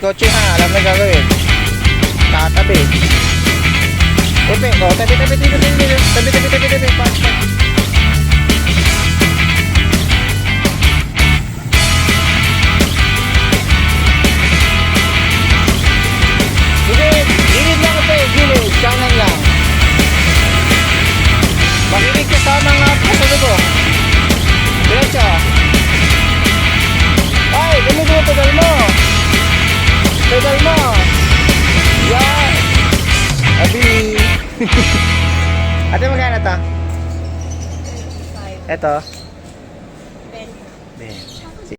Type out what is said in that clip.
kotse ha, alam na gagawin. Tatabi. Tabi, oh, tabi. Pas. Gilid lang ito eh, gilid. Kanan lang. Makinig ka sa mga kasunod ko. Diretso. Ay, gamitin mo pedal mo. Yan. Abi. Ate, magkano to? Ito.